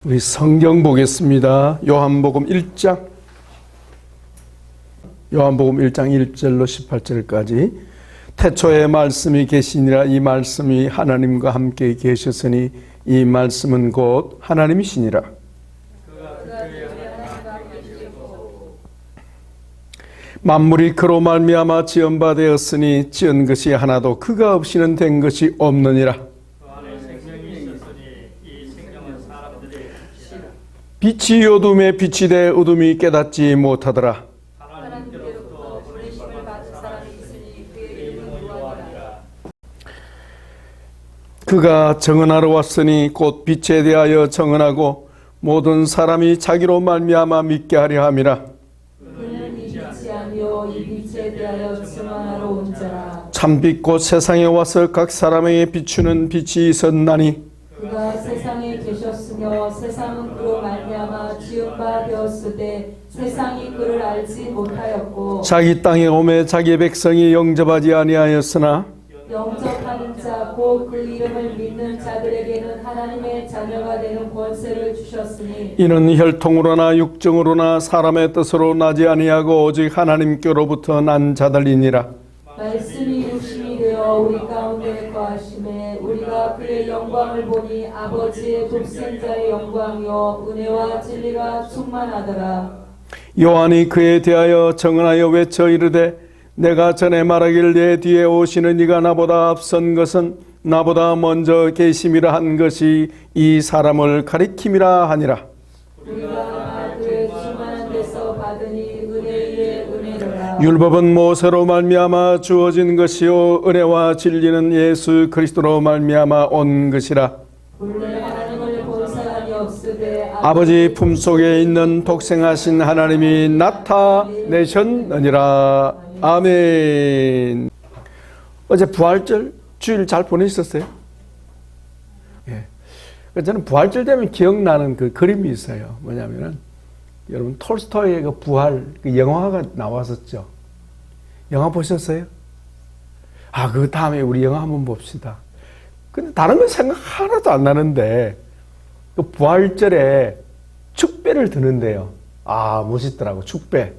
우리 성경 보겠습니다. 요한복음 1장 1절로 18절까지. 태초에 말씀이 계시니라. 이 말씀이 하나님과 함께 계셨으니 이 말씀은 곧 하나님이시니라. 만물이 그로 말미암아 지은 바 되었으니 지은 것이 하나도 그가 없이는 된 것이 없느니라. 빛이 어둠에 빛이 되 어둠이 깨닫지 못하더라. 그가 정언하러 왔으니 곧 빛에 대하여 정언하고 모든 사람이 자기로 말미암아 믿게 하려 함이라. 그는 이 빛이 아니요 이 빛에 대하여 증언하러 온 자라. 참빛 곧 세상에 와서 각 사람에게 비추는 빛이 있었나니 그가 세상에 계셨으며 세상은 그로 말미암아 지은 바 되었으되 세상이 그를 알지 못하였고 자기 땅에 오매 자기 백성이 영접하지 아니하였으나 영접하는 자 곧 그 이름을 믿는 자들에게는 하나님의 자녀가 되는 권세를 주셨으니 이는 혈통으로나 육정으로나 사람의 뜻으로 나지 아니하고 오직 하나님께로부터 난 자들이니라. 말씀이 육신이 되어 우리 가운데 거하심에 우리가 그의 영광을 보니 아버지의 독생자의 영광이요 은혜와 진리가 충만하더라. 요한이 그에 대하여 정언하여 외쳐 이르되 내가 전에 말하길 내 뒤에 오시는 이가 나보다 앞선 것은 나보다 먼저 계심이라 한 것이 이 사람을 가리킴이라 하니라. 우리가 그의 충만한 데서 받으니 은혜 위에 은혜로라. 율법은 모세로 말미암아 주어진 것이요 은혜와 진리는 예수 그리스도로 말미암아 온 것이라. 본래 하나님을 본 사람이 없으되 아버지 품속에 있는 독생하신 하나님이 나타내셨느니라. 아멘. 어제 부활절 주일 잘 보내셨어요? 예. 저는 부활절 되면 기억나는 그 그림이 있어요. 뭐냐면은 여러분 톨스토이의 그 부활 그 영화가 나왔었죠. 영화 보셨어요? 그 다음에 우리 영화 한번 봅시다. 근데 다른 건 생각 하나도 안 나는데 그 부활절에 축배를 드는데요. 멋있더라고. 축배.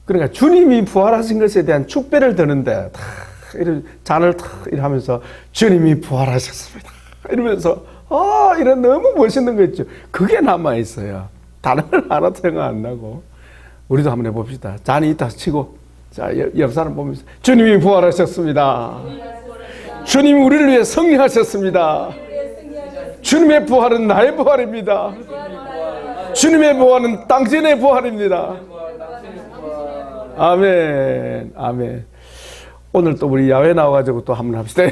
그러니까 주님이 부활하신 것에 대한 축배를 드는데 이런 잔을 이렇게 하면서 주님이 부활하셨습니다. 이러면서 이런 너무 멋있는 거 있죠. 그게 남아 있어요. 다른 건 하나도 생각 안 나고. 우리도 한번 해봅시다. 잔이 있다 치고 자, 옆 사람 보면서 주님이 부활하셨습니다. 주님이 우리를 위해 승리하셨습니다. 주님의 부활은 나의 부활입니다. 주님의 부활은 당신의 부활입니다. 아멘. 아멘. 오늘 또 우리 야외 나와가지고 또 한번 합시다.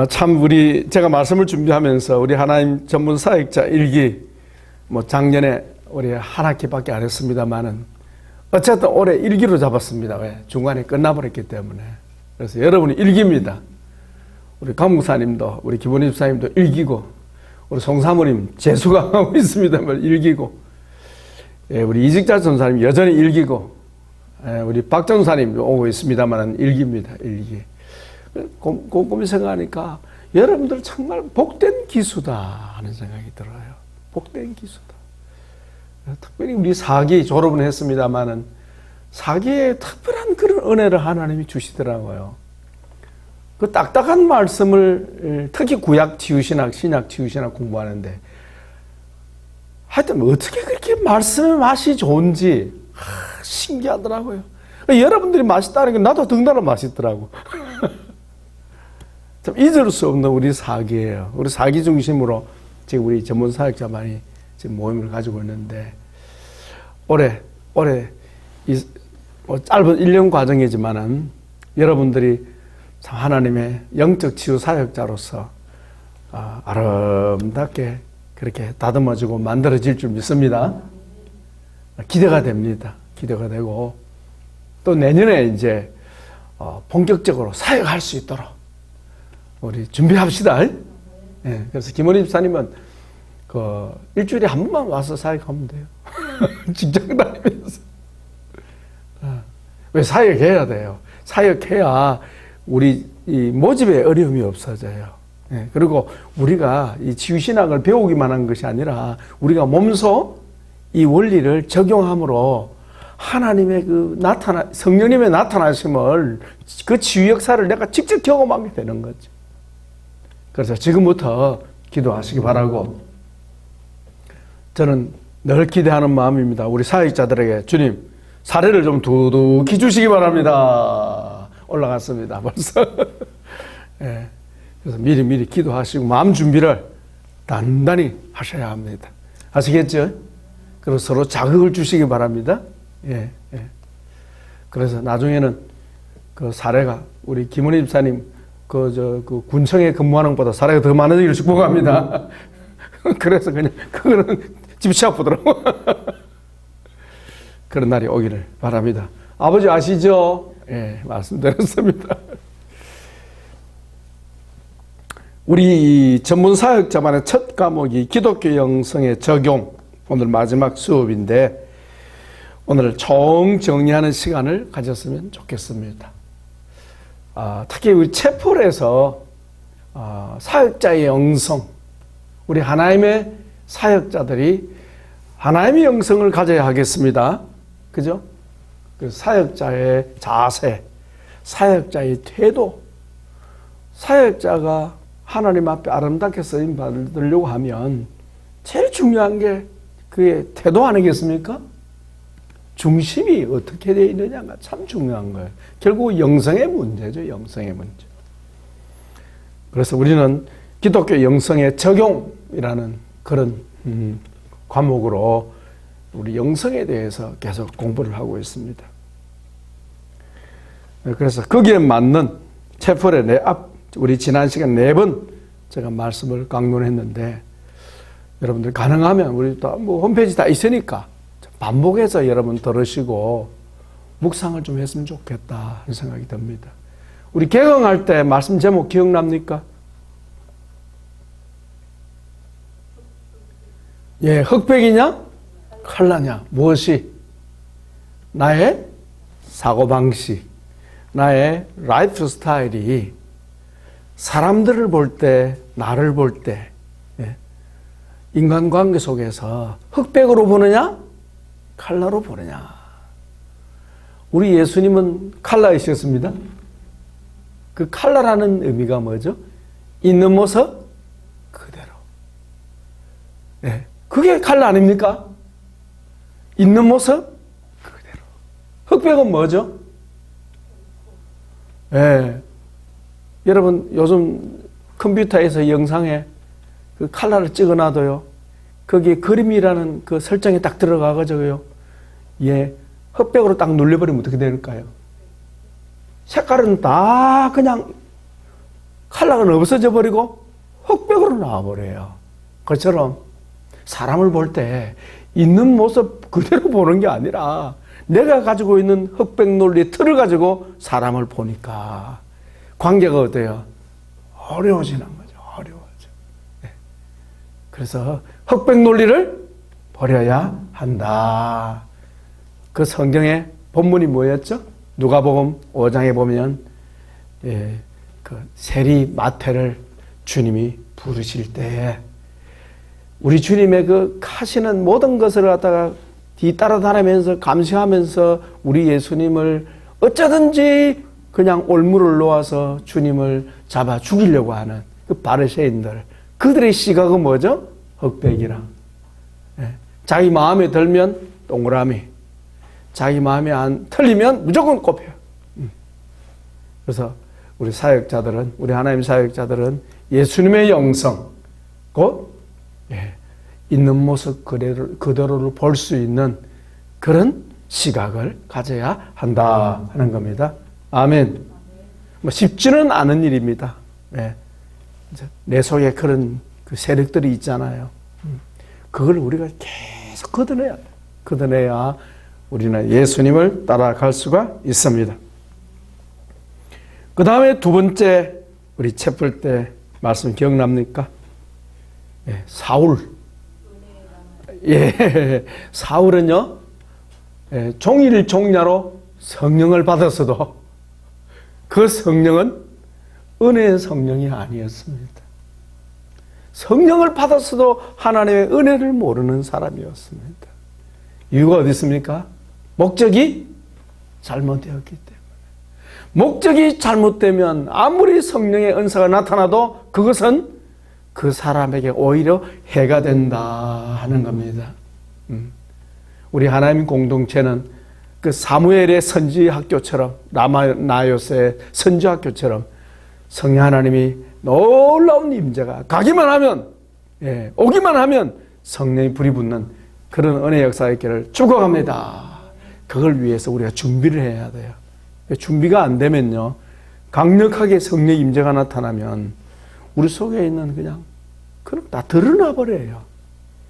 참 제가 말씀을 준비하면서 우리 하나님 전문 사역자 일기 작년에 우리 한 학기밖에 안 했습니다만은 어쨌든 올해 일기로 잡았습니다. 왜? 중간에 끝나버렸기 때문에. 그래서 여러분이 일기입니다. 우리 강목사님도 우리 기본임 집사님도 일기고 우리 송사모님 재수강하고 있습니다만 일기고 우리 이직자 전사님 여전히 일기고 우리 박 전사님도 오고 있습니다만 일기입니다. 일기. 곰곰이 생각하니까 여러분들 정말 복된 기수다 하는 생각이 들어요. 복된 기수다. 특별히 우리 4기 졸업은 했습니다만은 4기에 특별한 그런 은혜를 하나님이 주시더라고요. 그 딱딱한 말씀을 특히 구약 치유신학, 신약 치유신학 공부하는데 하여튼 어떻게 그렇게 말씀의 맛이 좋은지 신기하더라고요. 여러분들이 맛있다는 게 나도 등단은 맛있더라고. 참 잊을 수 없는 우리 4기예요. 우리 4기 중심으로 지금 우리 전문 사역자만이 지금 모임을 가지고 있는데 올해 짧은 1년 과정이지만은 여러분들이 참 하나님의 영적 치유 사역자로서 아름답게 그렇게 다듬어지고 만들어질 줄 믿습니다. 기대가 됩니다. 기대가 되고 또 내년에 이제 본격적으로 사역할 수 있도록 우리 준비합시다. 그래서 김원희 집사님은 일주일에 한 번만 와서 사역하면 돼요. 직장 다니면서. 왜 사역해야 돼요? 사역해야 우리 이 모집에 어려움이 없어져요. 예, 그리고 우리가 이 치유신학을 배우기만 한 것이 아니라 우리가 몸소 이 원리를 적용함으로 하나님의 성령님의 나타나심을 그 치유 역사를 내가 직접 경험하게 되는 거죠. 그래서 지금부터 기도하시기 바라고, 저는 늘 기대하는 마음입니다. 우리 사역자들에게 주님 사례를 좀 두둑히 주시기 바랍니다. 올라갔습니다 벌써. 예, 그래서 미리 기도하시고 마음 준비를 단단히 하셔야 합니다. 아시겠죠? 그래서 서로 자극을 주시기 바랍니다. 예. 그래서 나중에는 그 사례가 우리 김은희 집사님 그 군청에 근무하는 것보다 사례가 더 많아지기를 축복합니다. 그래서 그냥 그거는 집시 아프더라고. 그런 날이 오기를 바랍니다. 아버지 아시죠? 예, 말씀드렸습니다. 우리 전문 사역자만의 첫 과목이 기독교 영성의 적용, 오늘 마지막 수업인데 오늘 정리하는 시간을 가졌으면 좋겠습니다. 특히 우리 채플에서 사역자의 영성, 우리 하나님의 사역자들이 하나님의 영성을 가져야 하겠습니다. 그죠? 그 사역자의 자세, 사역자의 태도, 사역자가 하나님 앞에 아름답게 쓰임 받으려고 하면 제일 중요한 게 그의 태도 아니겠습니까? 중심이 어떻게 되어 있느냐가 참 중요한 거예요. 결국 영성의 문제죠. 영성의 문제. 그래서 우리는 기독교 영성의 적용이라는 그런 과목으로 우리 영성에 대해서 계속 공부를 하고 있습니다. 그래서 거기에 맞는 채플의 우리 지난 시간 4번 제가 말씀을 강론했는데, 여러분들 가능하면 우리 또 뭐 홈페이지 다 있으니까 반복해서 여러분 들으시고 묵상을 좀 했으면 좋겠다 하는 생각이 듭니다. 우리 개강할 때 말씀 제목 기억납니까? 예, 흑백이냐? 칼라냐? 무엇이? 나의 사고방식, 나의 라이프 스타일이 사람들을 볼 때, 나를 볼 때, 예, 인간관계 속에서 흑백으로 보느냐? 칼라로 보느냐? 우리 예수님은 칼라이셨습니다. 그 칼라라는 의미가 뭐죠? 있는 모습 그대로. 예, 그게 칼라 아닙니까? 있는 모습 그대로. 흑백은 뭐죠? 예, 여러분 요즘 컴퓨터에서 영상에 그 칼라를 찍어놔도요, 거기에 그림이라는 그 설정이 딱 들어가가지고요, 예, 흑백으로 딱 눌려버리면 어떻게 될까요? 색깔은 다 그냥 칼라가 없어져 버리고 흑백으로 나와버려요. 그처럼 사람을 볼 때 있는 모습 그대로 보는 게 아니라 내가 가지고 있는 흑백 논리 틀을 가지고 사람을 보니까 관계가 어때요? 어려워지는 거죠. 어려워져. 네. 그래서 흑백 논리를 버려야 한다. 그 성경의 본문이 뭐였죠? 누가복음 5장에 보면 그 세리 마태를 주님이 부르실 때 우리 주님의 그 하시는 모든 것을 갖다가 뒤따라다니면서 감시하면서 우리 예수님을 어쩌든지 그냥 올무를 놓아서 주님을 잡아 죽이려고 하는 그 바리새인들, 그들의 시각은 뭐죠? 흑백이라. 자기 마음에 들면 동그라미, 자기 마음에 안 틀리면 무조건 꼽혀요. 그래서 우리 사역자들은, 우리 하나님 사역자들은 예수님의 영성, 곧 있는 모습 그대로를 볼 수 있는 그런 시각을 가져야 한다 하는 겁니다. 아멘. 뭐 쉽지는 않은 일입니다. 내 속에 그런 그 세력들이 있잖아요. 그걸 우리가 계속 걷어내야 돼. 걷어내야 우리는 예수님을 따라갈 수가 있습니다. 그 다음에 두 번째, 우리 채플 때 말씀 기억납니까? 사울. 사울은요, 종일 종냐로 성령을 받았어도 그 성령은 은혜의 성령이 아니었습니다. 성령을 받았어도 하나님의 은혜를 모르는 사람이었습니다. 이유가 어디 있습니까? 목적이 잘못되었기 때문에. 목적이 잘못되면 아무리 성령의 은사가 나타나도 그것은 그 사람에게 오히려 해가 된다 하는 겁니다. 우리 하나님 공동체는 그 사무엘의 선지학교처럼, 나요스의 선지학교처럼 성령 하나님이 놀라운 임재가 가기만 하면, 오기만 하면 성령이 불이 붙는 그런 은혜 역사의 있기를 축복합니다. 그걸 위해서 우리가 준비를 해야 돼요. 준비가 안 되면요, 강력하게 성령의 임재가 나타나면 우리 속에 있는 그냥 다 드러나 버려요.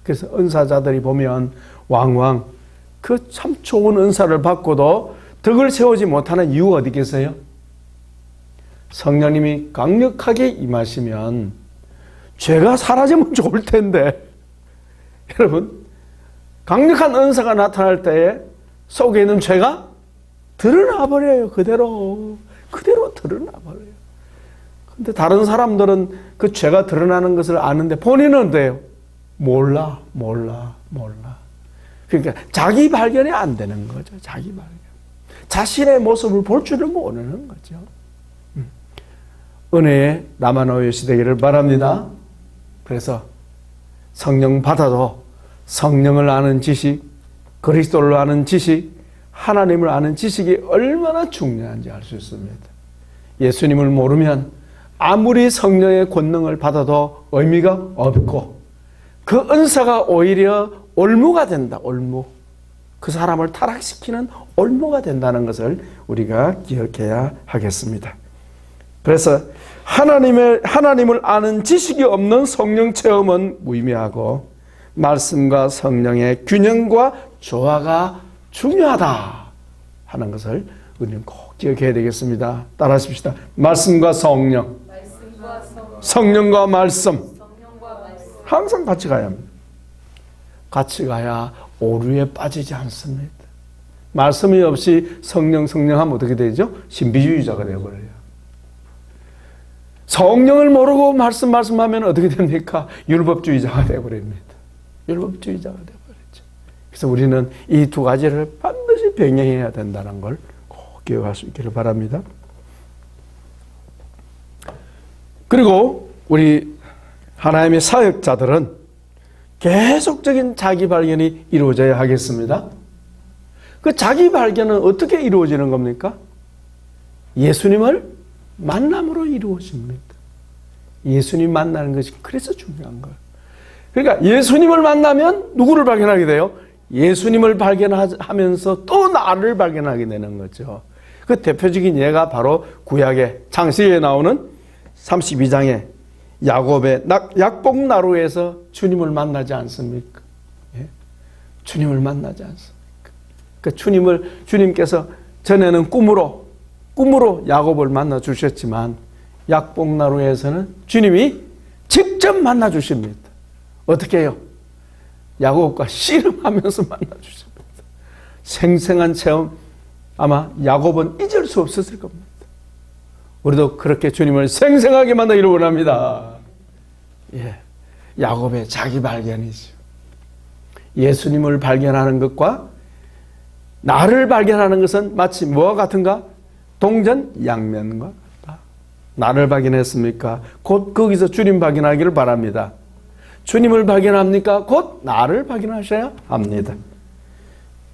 그래서 은사자들이 보면 왕왕 그 참 좋은 은사를 받고도 덕을 세우지 못하는 이유가 어디 계세요? 성령님이 강력하게 임하시면 죄가 사라지면 좋을 텐데, 여러분, 강력한 은사가 나타날 때에 속에 있는 죄가 드러나 버려요. 그대로 드러나 버려요. 근데 다른 사람들은 그 죄가 드러나는 것을 아는데 본인은 어때요? 몰라. 그러니까 자기 발견이 안 되는 거죠. 자기 발견. 자신의 모습을 볼 줄을 모르는 거죠. 은혜의 남아노요시 되기를 바랍니다. 그래서 성령 받아도 성령을 아는 지식, 그리스도를 아는 지식, 하나님을 아는 지식이 얼마나 중요한지 알 수 있습니다. 예수님을 모르면 아무리 성령의 권능을 받아도 의미가 없고 그 은사가 오히려 올무가 된다. 올무. 그 사람을 타락시키는 올무가 된다는 것을 우리가 기억해야 하겠습니다. 그래서 하나님을 아는 지식이 없는 성령 체험은 무의미하고 말씀과 성령의 균형과 조화가 중요하다 하는 것을 우리는 꼭 기억해야 되겠습니다. 따라하십시다. 말씀과 성령, 성령과 말씀, 항상 같이 가야 합니다. 같이 가야 오류에 빠지지 않습니다. 말씀이 없이 성령하면 어떻게 되죠? 신비주의자가 되어버려요. 성령을 모르고 말씀하면 어떻게 됩니까? 율법주의자가 되어버립니다. 율법주의자가 되어버리죠. 그래서 우리는 이 두 가지를 반드시 병행해야 된다는 걸 꼭 기억할 수 있기를 바랍니다. 그리고 우리 하나님의 사역자들은 계속적인 자기 발견이 이루어져야 하겠습니다. 그 자기 발견은 어떻게 이루어지는 겁니까? 예수님을 만남으로 이루어집니다. 예수님 만나는 것이 그래서 중요한 거예요. 그러니까 예수님을 만나면 누구를 발견하게 돼요? 예수님을 발견하면서 또 나를 발견하게 되는 거죠. 그 대표적인 예가 바로 구약의 창세기에 나오는 32장의 야곱의 약복나루에서 주님을 만나지 않습니까? 예? 주님을 만나지 않습니까? 그 주님께서 전에는 꿈으로 야곱을 만나 주셨지만 약복나루에서는 주님이 직접 만나 주십니다. 어떻게 해요? 야곱과 씨름하면서 만나 주십니다. 생생한 체험, 아마 야곱은 잊을 수 없었을 겁니다. 우리도 그렇게 주님을 생생하게 만나기를 원합니다. 예, 야곱의 자기 발견이죠. 예수님을 발견하는 것과 나를 발견하는 것은 마치 뭐와 같은가? 동전양면과 같다. 나를 발견했습니까? 곧 거기서 주님 발견하기를 바랍니다. 주님을 발견합니까? 곧 나를 발견하셔야 합니다.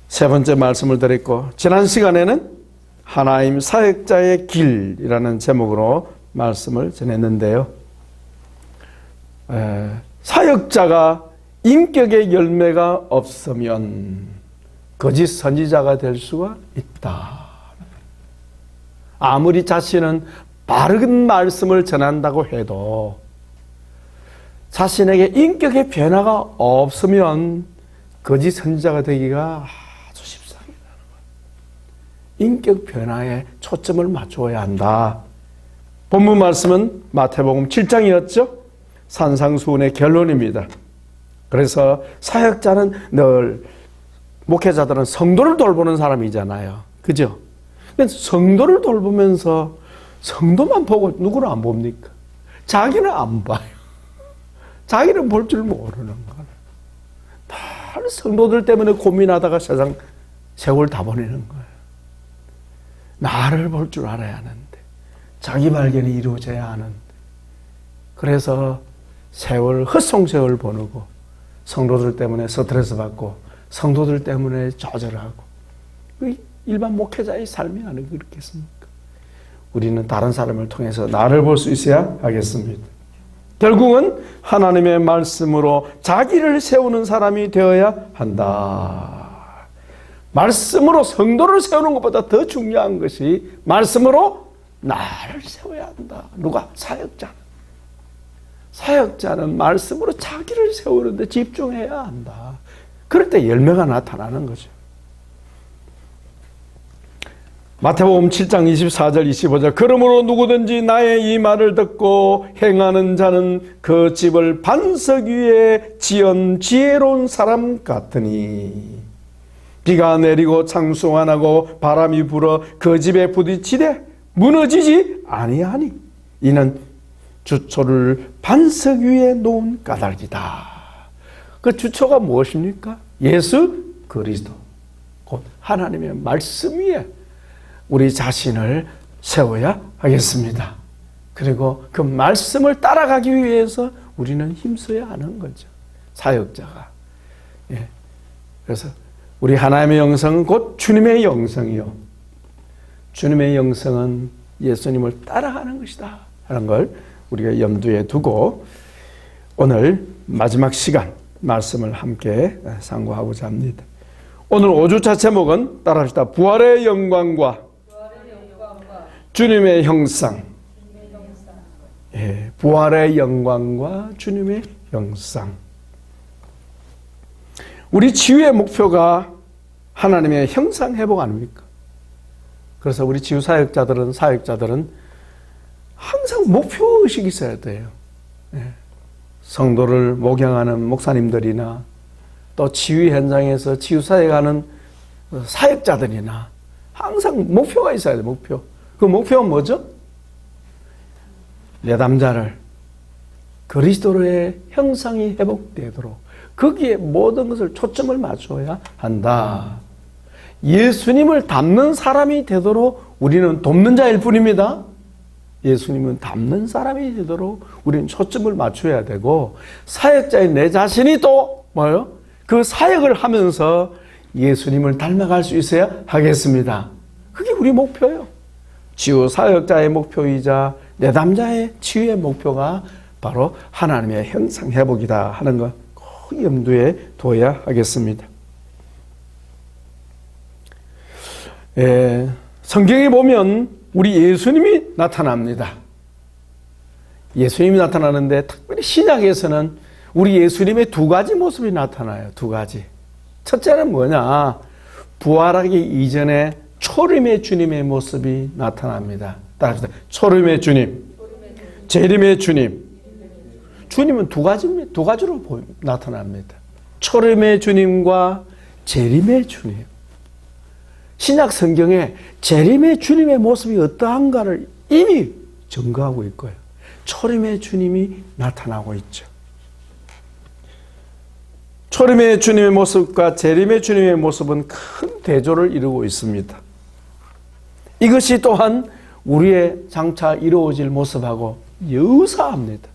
세 번째 말씀을 드렸고, 지난 시간에는 하나님 사역자의 길이라는 제목으로 말씀을 전했는데요. 사역자가 인격의 열매가 없으면 거짓 선지자가 될 수가 있다. 아무리 자신은 바른 말씀을 전한다고 해도 자신에게 인격의 변화가 없으면 거짓 선지자가 되기가 아주 쉽습니다. 인격 변화에 초점을 맞추어야 한다. 본문 말씀은 마태복음 7장이었죠. 산상수훈의 결론입니다. 그래서 사역자는 늘, 목회자들은 성도를 돌보는 사람이잖아요. 그죠? 성도를 돌보면서 성도만 보고 누구를 안 봅니까? 자기는 안 봐요. 자기는 볼 줄 모르는 거예요. 다른 성도들 때문에 고민하다가 세월 다 보내는 거예요. 나를 볼 줄 알아야 하는데, 자기 발견이 이루어져야 하는데, 그래서 헛송세월 보내고, 성도들 때문에 스트레스 받고, 성도들 때문에 좌절하고, 일반 목회자의 삶이 아니고 그렇겠습니까? 우리는 다른 사람을 통해서 나를 볼 수 있어야 하겠습니다. 결국은 하나님의 말씀으로 자기를 세우는 사람이 되어야 한다. 말씀으로 성도를 세우는 것보다 더 중요한 것이 말씀으로 나를 세워야 한다. 누가? 사역자는 말씀으로 자기를 세우는데 집중해야 한다. 그럴 때 열매가 나타나는 거죠. 마태복음 7장 24절 25절 그러므로 누구든지 나의 이 말을 듣고 행하는 자는 그 집을 반석 위에 지은 지혜로운 사람 같으니 비가 내리고 창수 안 하고 바람이 불어 그 집에 부딪히되 무너지지 아니하니 이는 주초를 반석 위에 놓은 까닭이다. 그 주초가 무엇입니까? 예수 그리스도 곧 하나님의 말씀 위에 우리 자신을 세워야 하겠습니다. 그리고 그 말씀을 따라가기 위해서 우리는 힘써야 하는 거죠. 사역자가. 예. 그래서 우리 하나님의 영성은 곧 주님의 영성이요. 주님의 영성은 예수님을 따라가는 것이다 하는 걸 우리가 염두에 두고 오늘 마지막 시간 말씀을 함께 상고하고자 합니다. 오늘 5주차 제목은 따라합시다. 부활의 영광과 주님의 형상. 예, 부활의 영광과 주님의 형상. 우리 치유의 목표가 하나님의 형상 회복 아닙니까? 그래서 우리 치유 사역자들은 항상 목표의식이 있어야 돼요. 예. 성도를 목양하는 목사님들이나 또 치유 현장에서 치유 사역하는 사역자들이나 항상 목표가 있어야 돼요. 목표. 그 목표가 뭐죠? 내담자를 그리스도의 형상이 회복되도록 거기에 모든 것을 초점을 맞춰야 한다. 예수님을 닮는 사람이 되도록 우리는 돕는 자일 뿐입니다. 예수님은 닮는 사람이 되도록 우리는 초점을 맞춰야 되고 사역자인 내 자신이 또 뭐예요? 그 사역을 하면서 예수님을 닮아갈 수 있어야 하겠습니다. 그게 우리 목표예요. 치유 사역자의 목표이자 내담자의 치유의 목표가 바로 하나님의 형상 회복이다 하는 것 꼭 염두에 둬야 하겠습니다. 성경에 보면 우리 예수님이 나타납니다. 예수님이 나타나는데 특별히 신약에서는 우리 예수님의 두 가지 모습이 나타나요. 두 가지. 첫째는 뭐냐? 부활하기 이전에 초림의 주님의 모습이 나타납니다. 따라합시다. 초림의 주님, 재림의 주님. 주님은 두 가지로 나타납니다. 초림의 주님과 재림의 주님. 신약 성경에 재림의 주님의 모습이 어떠한가를 이미 증거하고 있고요. 초림의 주님이 나타나고 있죠. 초림의 주님의 모습과 재림의 주님의 모습은 큰 대조를 이루고 있습니다. 이것이 또한 우리의 장차 이루어질 모습하고 유사합니다.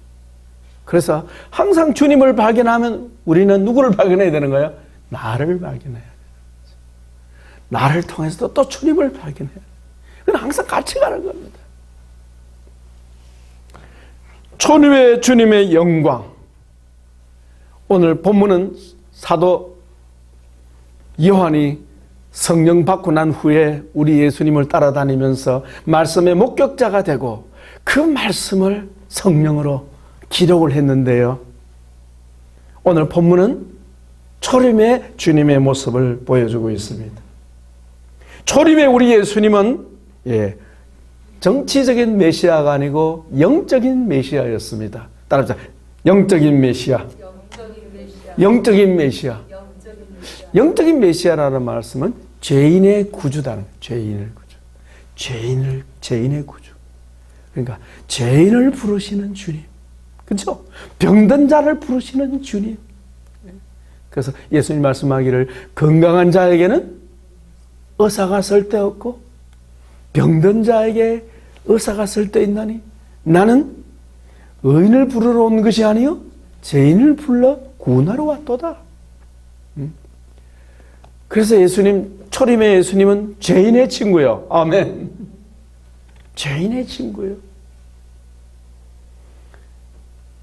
그래서 항상 주님을 발견하면 우리는 누구를 발견해야 되는 거예요? 나를 발견해야 돼요. 나를 통해서도 또 주님을 발견해야 돼요. 그건 항상 같이 가는 겁니다. 초림의 주님의 영광. 오늘 본문은 사도 요한이 성령 받고 난 후에 우리 예수님을 따라다니면서 말씀의 목격자가 되고 그 말씀을 성령으로 기록을 했는데요. 오늘 본문은 초림의 주님의 모습을 보여주고 있습니다. 초림의 우리 예수님은 정치적인 메시아가 아니고 영적인 메시아였습니다. 따라합시다. 영적인 메시아. 영적인 메시아. 영적인 메시아라는 말씀은 죄인의 구주다는 죄인의 구주. 죄인의 구주. 그러니까 죄인을 부르시는 주님. 그렇죠? 병든 자를 부르시는 주님. 그래서 예수님 말씀하기를 건강한 자에게는 의사가 쓸데없고 병든 자에게 의사가 쓸데있나니 나는 의인을 부르러 온 것이 아니요 죄인을 불러 구원하러 왔도다. 그래서 예수님, 초림의 예수님은 죄인의 친구요. 아멘. 죄인의 친구요.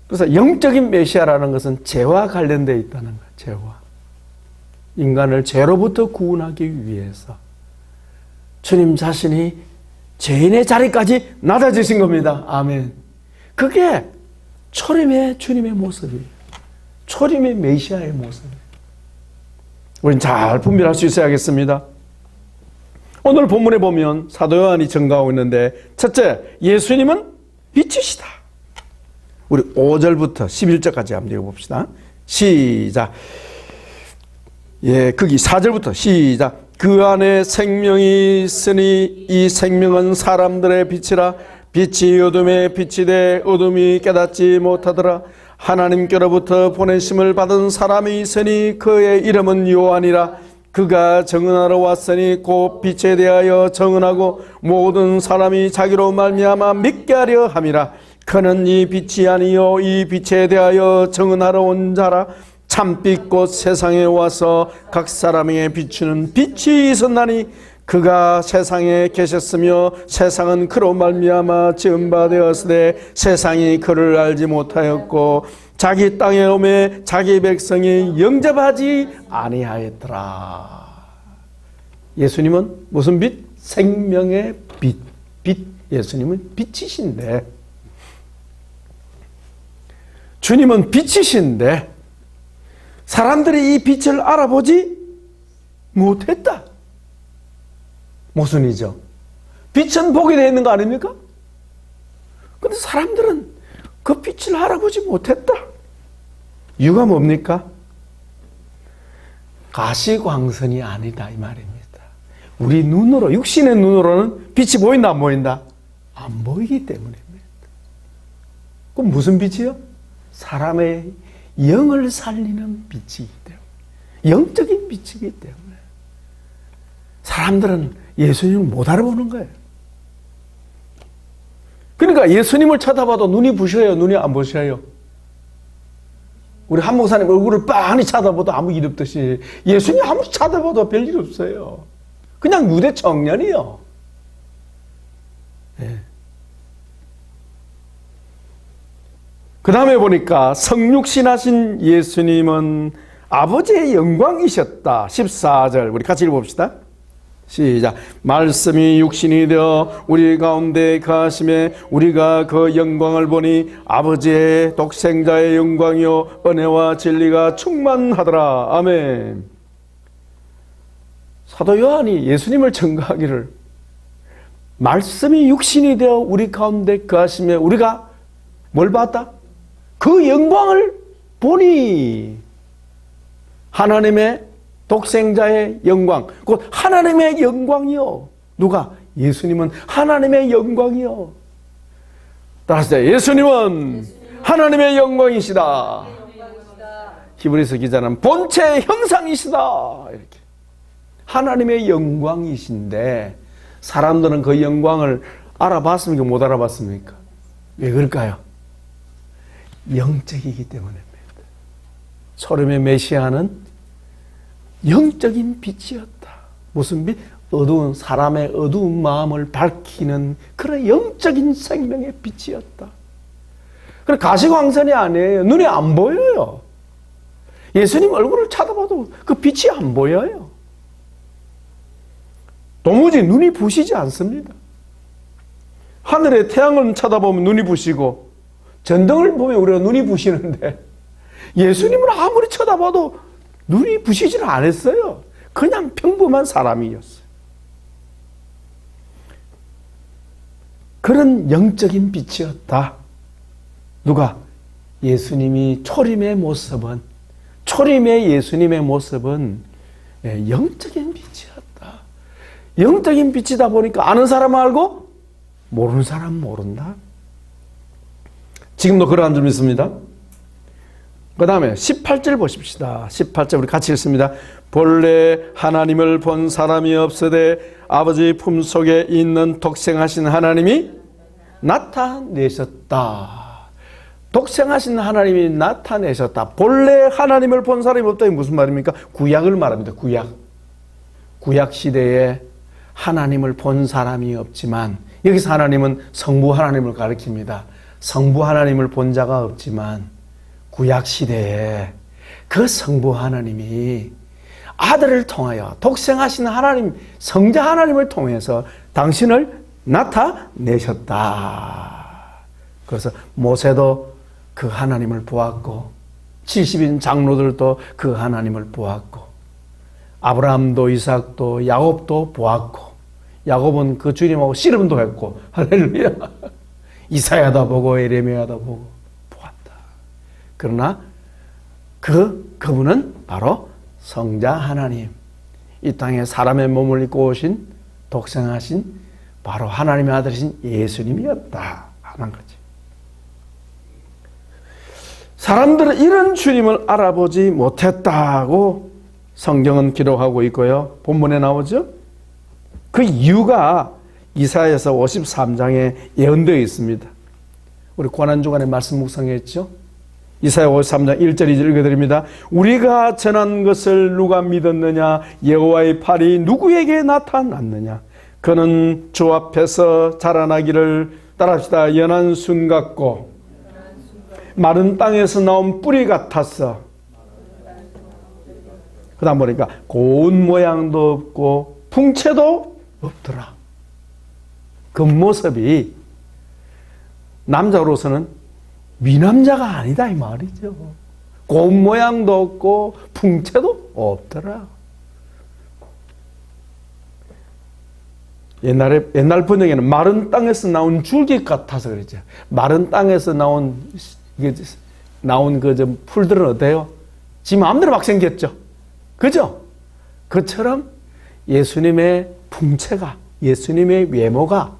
그래서 영적인 메시아라는 것은 죄와 관련되어 있다는 거예요. 죄와. 인간을 죄로부터 구원하기 위해서 주님 자신이 죄인의 자리까지 낮아지신 겁니다. 아멘. 그게 초림의 주님의 모습이에요. 초림의 메시아의 모습이에요. 우린 잘 분별할 수 있어야겠습니다. 오늘 본문에 보면 사도 요한이 증거하고 있는데, 첫째, 예수님은 빛이시다. 우리 5절부터 11절까지 한번 읽어봅시다. 시작. 예, 거기 4절부터 시작. 그 안에 생명이 있으니 이 생명은 사람들의 빛이라. 빛이 어둠에 빛이 돼 어둠이 깨닫지 못하더라. 하나님께로부터 보내심을 받은 사람이 있으니 그의 이름은 요한이라. 그가 증언하러 왔으니 곧 빛에 대하여 증언하고 모든 사람이 자기로 말미암아 믿게 하려 함이라. 그는 이 빛이 아니요 이 빛에 대하여 증언하러 온 자라. 참빛 곧 세상에 와서 각 사람에게 비추는 빛이 있었나니 그가 세상에 계셨으며 세상은 그로 말미암아 지은 바 되었으되 세상이 그를 알지 못하였고 자기 땅에 오매 자기 백성이 영접하지 아니하였더라. 예수님은 무슨 빛? 생명의 빛. 빛. 예수님은 빛이신데, 주님은 빛이신데 사람들이 이 빛을 알아보지 못했다. 모순이죠. 빛은 보게 되어 있는 거 아닙니까? 그런데 사람들은 그 빛을 알아보지 못했다. 이유가 뭡니까? 가시광선이 아니다 이 말입니다. 우리 눈으로, 육신의 눈으로는 빛이 보인다 안 보인다? 안 보이기 때문입니다. 그럼 무슨 빛이요? 사람의 영을 살리는 빛이기 때문에, 영적인 빛이기 때문에 사람들은 예수님을 못 알아보는 거예요. 그러니까 예수님을 쳐다봐도 눈이 부셔요? 눈이 안 부셔요? 우리 한 목사님 얼굴을 빤히 쳐다봐도 아무 일 없듯이 예수님 아무리 쳐다봐도 별일 없어요. 그냥 유대 청년이요. 네. 그 다음에 보니까 성육신하신 예수님은 아버지의 영광이셨다. 14절 우리 같이 읽어봅시다. 시작. 말씀이 육신이 되어 우리 가운데 거하심에 우리가 그 영광을 보니 아버지의 독생자의 영광이요 은혜와 진리가 충만하더라. 아멘. 사도 요한이 예수님을 증거하기를 말씀이 육신이 되어 우리 가운데 거하심에 우리가 뭘 봤다? 그 영광을 보니 하나님의 독생자의 영광, 곧 하나님의 영광이요. 누가? 예수님은 하나님의 영광이요. 따라서 예수님은 하나님의 영광이시다. 히브리서 기자는 본체의 형상이시다. 이렇게 하나님의 영광이신데 사람들은 그 영광을 알아봤습니까? 못 알아봤습니까? 왜 그럴까요? 영적이기 때문입니다. 초림의 메시아는 영적인 빛이었다. 무슨 빛? 어두운 사람의 어두운 마음을 밝히는 그런 영적인 생명의 빛이었다. 그래 가시광선이 아니에요. 눈에 안 보여요. 예수님 얼굴을 쳐다봐도 그 빛이 안 보여요. 도무지 눈이 부시지 않습니다. 하늘의 태양을 쳐다보면 눈이 부시고 전등을 보면 우리가 눈이 부시는데 예수님을 아무리 쳐다봐도 눈이 부시지를 않았어요. 그냥 평범한 사람이었어요. 그런 영적인 빛이었다. 누가? 예수님이 초림의 모습은, 초림의 예수님의 모습은 영적인 빛이었다. 영적인 빛이다 보니까 아는 사람 알고 모르는 사람 모른다. 지금도 그러한 줄 믿습니다. 그 다음에 18절 보십시다. 18절 우리 같이 읽습니다. 본래 하나님을 본 사람이 없으되 아버지 품속에 있는 독생하신 하나님이 나타내셨다. 독생하신 하나님이 나타내셨다. 본래 하나님을 본 사람이 없다. 이게 무슨 말입니까? 구약을 말합니다. 구약 시대에 하나님을 본 사람이 없지만, 여기서 하나님은 성부 하나님을 가리킵니다. 성부 하나님을 본 자가 없지만 구약 시대에 그 성부 하나님이 아들을 통하여 독생하신 하나님, 성자 하나님을 통해서 당신을 나타내셨다. 그래서 모세도 그 하나님을 보았고 70인 장로들도 그 하나님을 보았고 아브라함도 이삭도 야곱도 보았고, 야곱은 그 주님하고 씨름도 했고, 할렐루야. 이사야도 보고 예레미야도 보고 보았다. 그러나 그분은 바로 성자 하나님, 이 땅에 사람의 몸을 입고 오신 독생하신 바로 하나님의 아들이신 예수님이었다 하는 거지. 사람들은 이런 주님을 알아보지 못했다고 성경은 기록하고 있고요. 본문에 나오죠. 그 이유가 이사야서 53장에 예언되어 있습니다. 우리 고난주간에 말씀 묵상했죠. 이사야 53장 1절 2절 읽어드립니다. 우리가 전한 것을 누가 믿었느냐? 여호와의 팔이 누구에게 나타났느냐? 그는 주 앞에서 자라나기를 따라합시다. 연한 순 같고 마른 땅에서 나온 뿌리 같았어. 그 다음 보니까 고운 모양도 없고 풍채도 없더라. 그 모습이 남자로서는 미남자가 아니다 이 말이죠. 고운 모양도 없고 풍채도 없더라. 옛날 번역에는 마른 땅에서 나온 줄기 같아서 그랬죠. 마른 땅에서 나온 그 풀들은 어때요? 지 마음대로 막 생겼죠. 그죠? 그처럼 예수님의 풍채가, 예수님의 외모가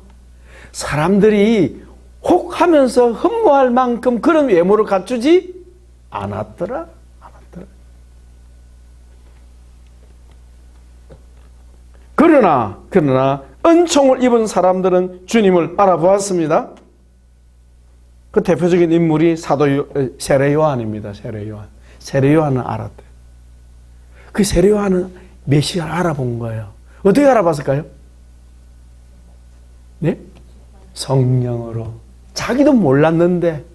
사람들이 혹 하면서 흠모할 만큼 그런 외모를 갖추지 않았더라. 그러나 은총을 입은 사람들은 주님을 알아보았습니다. 그 대표적인 인물이 사도 세례 요한입니다. 세례 요한은 알았대요. 그 세례 요한은 메시아를 알아본 거예요. 어떻게 알아봤을까요? 네? 성령으로. 자기도 몰랐는데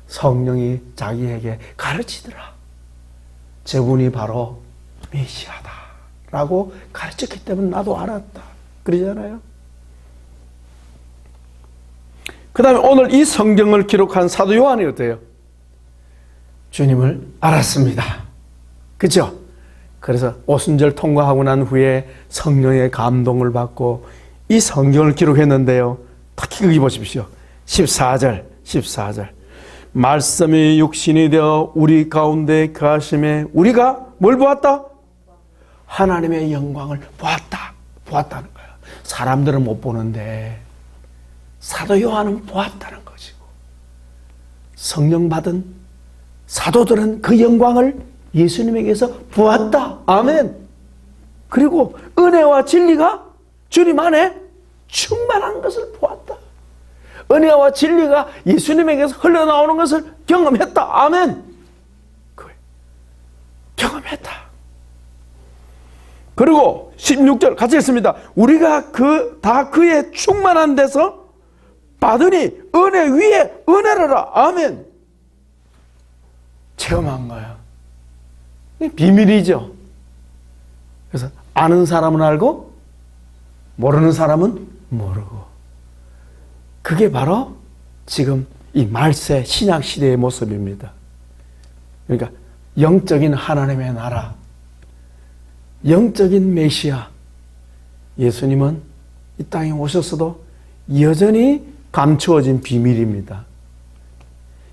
성령이 자기에게 가르치더라. 저분이 바로 메시아다 라고 가르쳤기 때문에 나도 알았다. 그러잖아요. 그 다음에 오늘 이 성경을 기록한 사도 요한이 어때요? 주님을 알았습니다. 그죠? 그래서 오순절 통과하고 난 후에 성령의 감동을 받고 이 성경을 기록했는데요. 특히 거기 보십시오. 14절. 말씀이 육신이 되어 우리 가운데 거하심에 우리가 뭘 보았다? 하나님의 영광을 보았다는 거예요. 사람들은 못 보는데 사도 요한은 보았다는 것이고, 성령 받은 사도들은 그 영광을 예수님에게서 보았다. 아멘. 그리고 은혜와 진리가 주님 안에 충만한 것을 보았다. 은혜와 진리가 예수님에게서 흘러나오는 것을 경험했다. 아멘. 경험했다. 그리고 16절 같이 읽습니다. 우리가 다 그의 충만한 데서 받으니 은혜 위에 은혜를 아멘. 체험한 거예요. 비밀이죠. 그래서 아는 사람은 알고 모르는 사람은 모르고, 그게 바로 지금 이 말세 신약 시대의 모습입니다. 그러니까 영적인 하나님의 나라, 영적인 메시아 예수님은 이 땅에 오셨어도 여전히 감추어진 비밀입니다.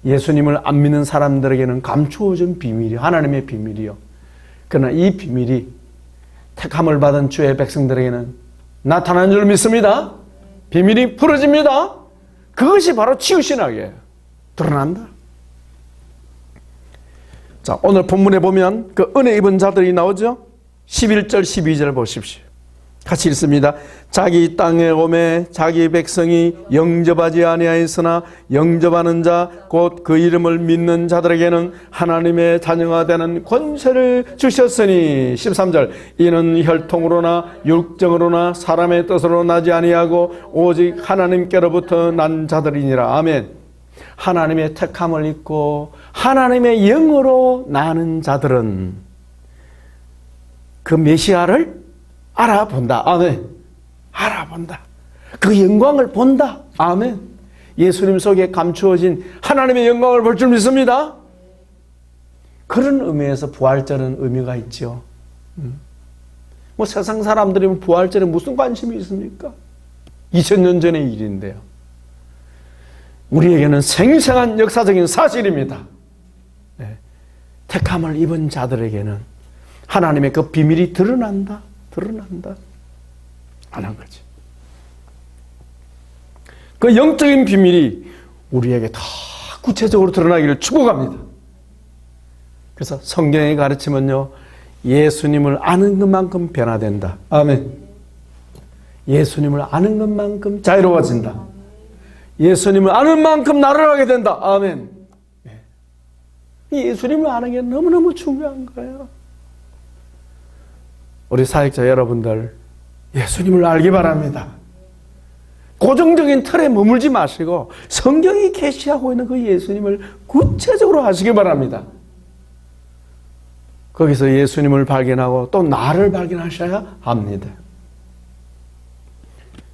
예수님을 안 믿는 사람들에게는 감추어진 비밀이 하나님의 비밀이요. 그러나 이 비밀이 택함을 받은 주의 백성들에게는 나타난 줄 믿습니다. 비밀이 풀어집니다. 그것이 바로 치유신학이에요. 드러난다. 자, 오늘 본문에 보면 그 은혜 입은 자들이 나오죠. 11절 12절 보십시오. 같이 읽습니다. 자기 땅에 오매 자기 백성이 영접하지 아니하였으나 영접하는 자 곧 그 이름을 믿는 자들에게는 하나님의 자녀가 되는 권세를 주셨으니 13절 이는 혈통으로나 육정으로나 사람의 뜻으로 나지 아니하고 오직 하나님께로부터 난 자들이니라. 아멘. 하나님의 택함을 입고 하나님의 영으로 나는 자들은 그 메시아를 알아본다. 아멘. 알아본다. 그 영광을 본다. 아멘. 예수님 속에 감추어진 하나님의 영광을 볼 줄 믿습니다. 그런 의미에서 부활절은 의미가 있죠. 뭐 세상 사람들이 부활절에 무슨 관심이 있습니까? 2000년 전의 일인데요. 우리에게는 생생한 역사적인 사실입니다. 네. 택함을 입은 자들에게는 하나님의 그 비밀이 드러난다. 하는 거지. 그 영적인 비밀이 우리에게 더 구체적으로 드러나기를 축복합니다. 그래서 성경의 가르침은요, 예수님을 아는 것만큼 변화된다. 아멘. 예수님을 아는 것만큼 자유로워진다. 예수님을 아는 만큼 나를 하게 된다. 아멘. 예수님을 아는 게 너무너무 중요한 거예요. 우리 사역자 여러분들 예수님을 알기 바랍니다. 고정적인 틀에 머물지 마시고 성경이 계시하고 있는 그 예수님을 구체적으로 하시기 바랍니다. 거기서 예수님을 발견하고 또 나를 발견하셔야 합니다.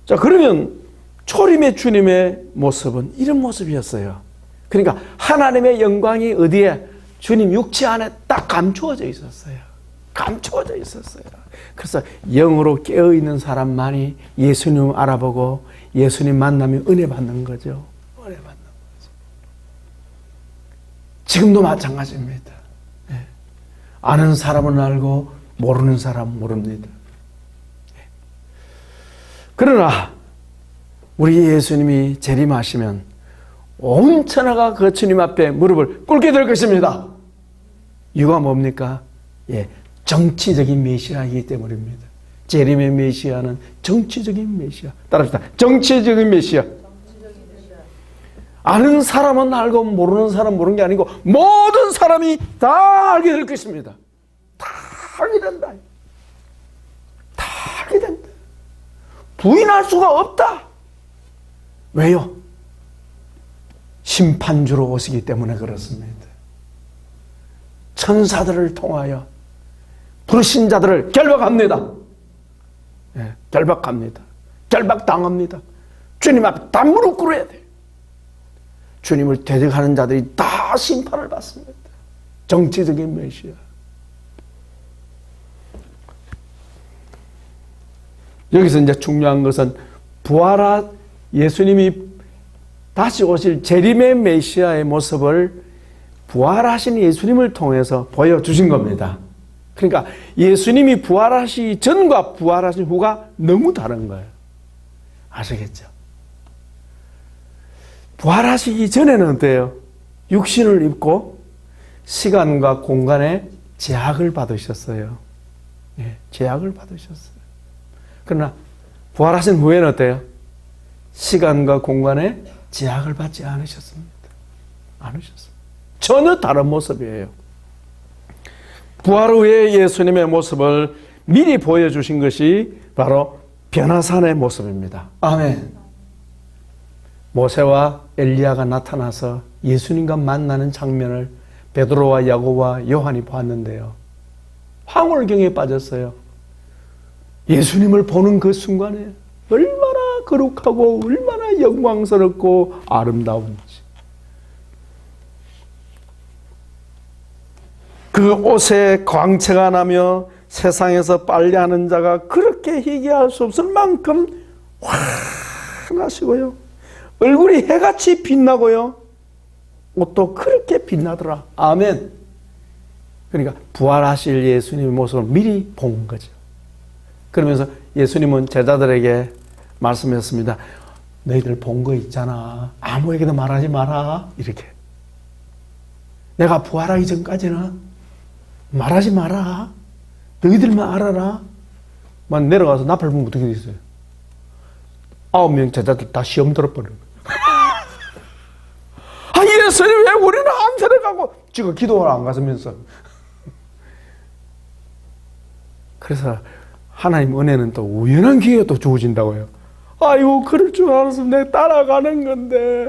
자, 그러면 초림의 주님의 모습은 이런 모습이었어요. 그러니까 하나님의 영광이 어디에? 주님 육체 안에 딱 감추어져 있었어요. 감추어져 있었어요. 그래서 영으로 깨어있는 사람만이 예수님을 알아보고 예수님 만나면 은혜 받는 거죠. 은혜 받는 거죠. 지금도 마찬가지입니다. 네. 아는 사람은 알고 모르는 사람은 모릅니다. 네. 그러나 우리 예수님이 재림하시면 온 천하가 그 주님 앞에 무릎을 꿇게 될 것입니다. 이유가 뭡니까? 예, 정치적인 메시아이기 때문입니다. 재림의 메시아는 정치적인 메시아. 따라합시다. 정치적인 메시아. 아는 사람은 알고 모르는 사람은 모르는 게 아니고 모든 사람이 다 알게 될 것입니다. 다 알게 된다. 다 알게 된다. 부인할 수가 없다. 왜요? 심판주로 오시기 때문에 그렇습니다. 천사들을 통하여 불신자들을 결박합니다. 네, 결박합니다. 결박당합니다. 주님 앞에 다 무릎 꿇어야 돼요. 주님을 대적하는 자들이 다 심판을 받습니다. 정치적인 메시아. 여기서 이제 중요한 것은 예수님이 다시 오실 재림의 메시아의 모습을 부활하신 예수님을 통해서 보여주신 겁니다. 그러니까 예수님이 부활하시기 전과 부활하신 후가 너무 다른 거예요. 아시겠죠? 부활하시기 전에는 어때요? 육신을 입고 시간과 공간에 제약을 받으셨어요. 예, 제약을 받으셨어요. 그러나 부활하신 후에는 어때요? 시간과 공간에 제약을 받지 않으셨습니다. 않으셨습니다. 전혀 다른 모습이에요. 부활 후에 예수님의 모습을 미리 보여주신 것이 바로 변화산의 모습입니다. 아멘. 모세와 엘리야가 나타나서 예수님과 만나는 장면을 베드로와 야고보와 요한이 봤는데요. 황홀경에 빠졌어요. 예수님을 보는 그 순간에 얼마나 거룩하고 얼마나 영광스럽고 아름다운지. 그 옷에 광채가 나며 세상에서 빨래하는 자가 그렇게 희귀할 수 없을 만큼 환하시고요. 얼굴이 해같이 빛나고요. 옷도 그렇게 빛나더라. 아멘. 그러니까 부활하실 예수님의 모습을 미리 본 거죠. 그러면서 예수님은 제자들에게 말씀하셨습니다. 너희들 본 거 있잖아. 아무에게도 말하지 마라. 이렇게. 내가 부활하기 전까지는 말하지 마라. 너희들만 알아라. 만 내려가서 나팔 불면 어떻게 됐어요? 9명 제자들 다 시험 들어버려요. 아, 예수님 왜 우리는 안 데려가고 지금 기도를 안 가서면서. 그래서 하나님 은혜는 또 우연한 기회가 또 주어진다고요. 아이고, 그럴 줄 알았으면 내가 따라가는 건데.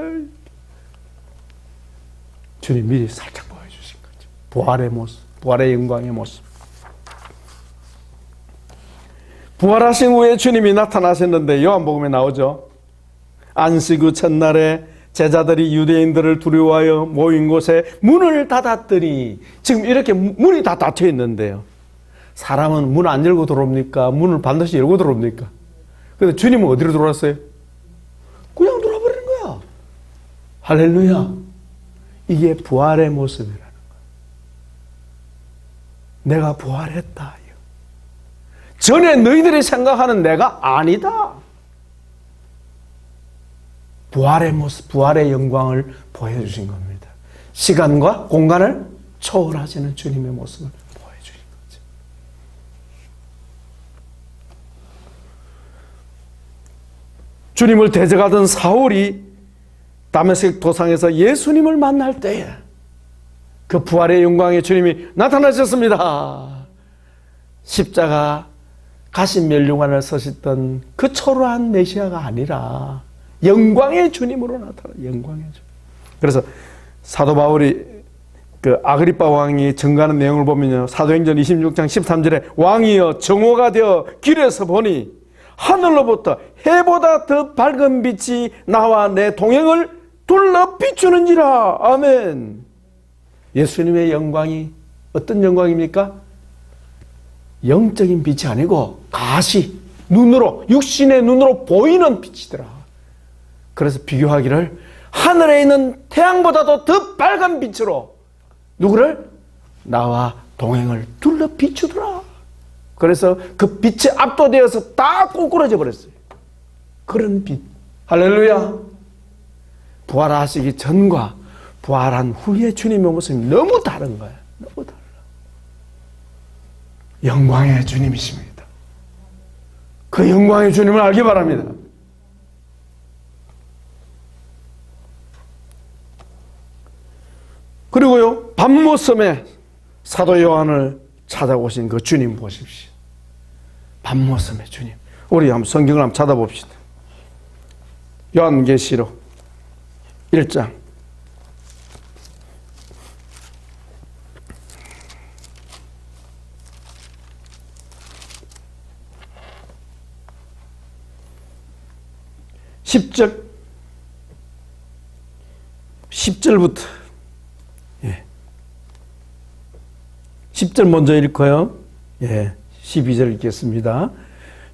주님 미리 살짝 보여주신 거죠. 부활의 모습, 부활의 영광의 모습. 부활하신 후에 주님이 나타나셨는데 요한복음에 나오죠. 안식 후 첫날에 제자들이 유대인들을 두려워하여 모인 곳에 문을 닫았더니, 지금 이렇게 문이 다 닫혀 있는데요. 사람은 문 안 열고 들어옵니까? 문을 반드시 열고 들어옵니까? 근데 주님은 어디로 들어왔어요? 그냥 들어와버리는 거야. 할렐루야. 이게 부활의 모습이라는 거야. 내가 부활했다. 전에 너희들이 생각하는 내가 아니다. 부활의 모습, 부활의 영광을 보여주신 겁니다. 시간과 공간을 초월하시는 주님의 모습을 보여주신 거죠. 주님을 대적하던 사울이 다메섹 도상에서 예수님을 만날 때에 그 부활의 영광에 주님이 나타나셨습니다. 십자가 가신 멸류관을 쓰셨던 그 초라한 메시아가 아니라 영광의 주님으로 나타나. 영광의 주님. 그래서 사도 바울이 그 아그리빠 왕이 증거하는 내용을 보면요, 사도행전 26장 13절에 왕이여 정오가 되어 길에서 보니 하늘로부터 해보다 더 밝은 빛이 나와 내 동행을 둘러 비추는지라. 아멘. 예수님의 영광이 어떤 영광입니까? 영적인 빛이 아니고 가시, 눈으로, 육신의 눈으로 보이는 빛이더라. 그래서 비교하기를 하늘에 있는 태양보다도 더 빨간 빛으로 누구를? 나와 동행을 둘러 비추더라. 그래서 그 빛에 압도되어서 다 꼬꾸라져 버렸어요. 그런 빛. 할렐루야. 부활하시기 전과 부활한 후의 주님의 모습이 너무 다른 거예요. 너무 달라. 영광의 주님이십니다. 그 영광의 주님을 알기 바랍니다. 그리고요, 밤모섬에 사도 요한을 찾아오신 그 주님 보십시오. 밤모섬의 주님. 우리 한번 성경을 한번 찾아봅시다. 요한계시록 1장 10절부터 10절 먼저 읽어요. 12절 읽겠습니다.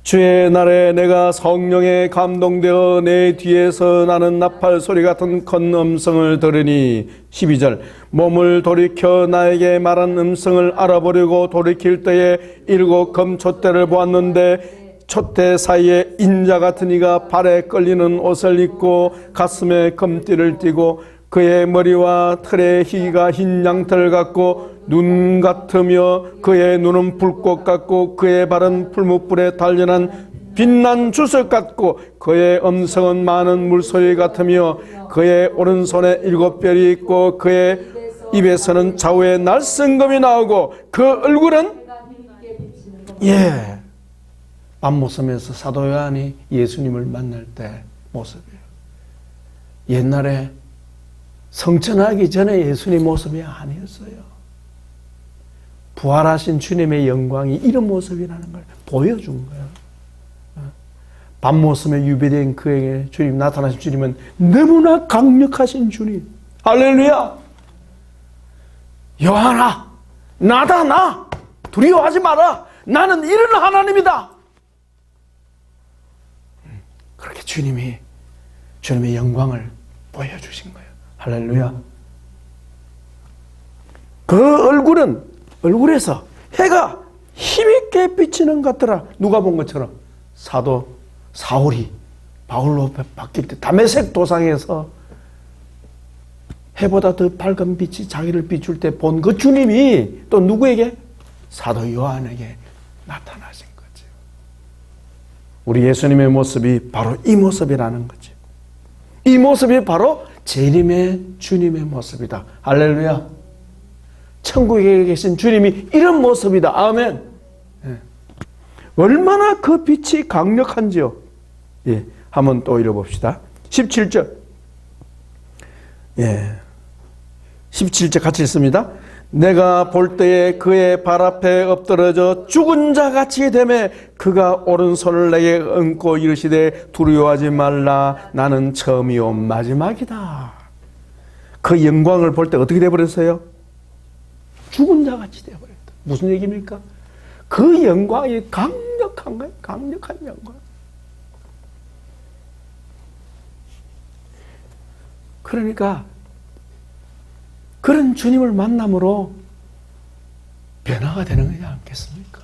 주의 날에 내가 성령에 감동되어 내 뒤에서 나는 나팔 소리 같은 큰 음성을 들으니 12절 몸을 돌이켜 나에게 말한 음성을 알아보려고 돌이킬 때에 7 금촛대를 보았는데 촛대 사이에 인자 같은 이가 발에 끌리는 옷을 입고 가슴에 금띠를 띠고 그의 머리와 털의 희가 흰 양털 같고 눈 같으며 그의 눈은 불꽃 같고 그의 발은 풀무불에 단련한 빛난 주석 같고 그의 음성은 많은 물소리 같으며 그의 오른손에 7별이 있고 그의 입에서는 좌우에 날성검이 나오고 그 얼굴은 밤모섬에서 사도 요한이 예수님을 만날 때 모습이에요. 옛날에 성천하기 전에 예수님 모습이 아니었어요. 부활하신 주님의 영광이 이런 모습이라는 걸 보여준 거예요. 밤모섬에 유배된 그에게 주님 나타나신 주님은 너무나 강력하신 주님. 할렐루야. 요한아, 나다 나. 두려워하지 마라. 나는 이런 하나님이다. 그렇게 주님이 주님의 영광을 보여주신 거예요. 할렐루야. 그 얼굴에서 해가 힘있게 비치는 것 같더라. 누가 본 것처럼 사도 사울이 바울로 바뀔 때 다메섹 도상에서 해보다 더 밝은 빛이 자기를 비출 때 본 그 주님이 또 누구에게? 사도 요한에게 나타나신 거죠. 우리 예수님의 모습이 바로 이 모습이라는 거죠. 이 모습이 바로 재림의 주님의 모습이다. 할렐루야. 천국에 계신 주님이 이런 모습이다. 아멘. 예. 얼마나 그 빛이 강력한지요. 예. 한번 또 읽어봅시다. 17절. 예. 17절 같이 읽습니다. 내가 볼 때에 그의 발 앞에 엎드러져 죽은 자 같이 되매 그가 오른손을 내게 얹고 이르시되 두려워하지 말라 나는 처음이요 마지막이다. 그 영광을 볼 때 어떻게 되어버렸어요? 죽은 자 같이 되어버렸다. 무슨 얘기입니까? 그 영광이 강력한 거예요. 강력한 영광. 그러니까 그런 주님을 만남으로 변화가 되는 거지 않겠습니까?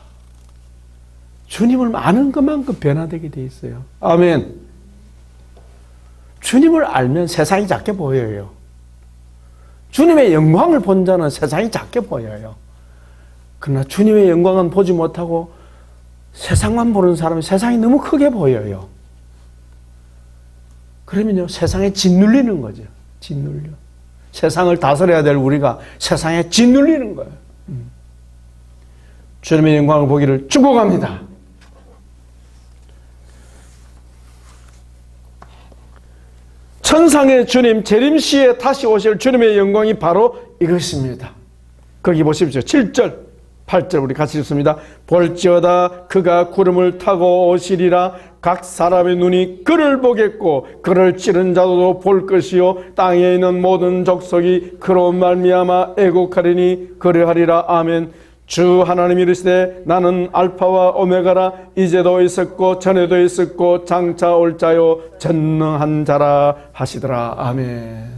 주님을 아는 것만큼 변화되게 돼 있어요. 아멘. 주님을 알면 세상이 작게 보여요. 주님의 영광을 본 자는 세상이 작게 보여요. 그러나 주님의 영광은 보지 못하고 세상만 보는 사람은 세상이 너무 크게 보여요. 그러면요, 세상에 짓눌리는 거죠. 짓눌려. 세상을 다스려야 될 우리가 세상에 짓눌리는 거예요. 주님의 영광을 보기를 축복합니다. 천상의 주님, 재림시에 다시 오실 주님의 영광이 바로 이것입니다. 거기 보십시오. 7절, 8절 우리 같이 읽습니다. 볼지어다 그가 구름을 타고 오시리라. 각 사람의 눈이 그를 보겠고 그를 찌른 자도 볼 것이요 땅에 있는 모든 족속이 그로 말미암아 애곡하리니 그러하리라. 아멘. 주 하나님이 이르시되 나는 알파와 오메가라. 이제도 있었고 전에도 있었고 장차 올 자요 전능한 자라 하시더라. 아멘.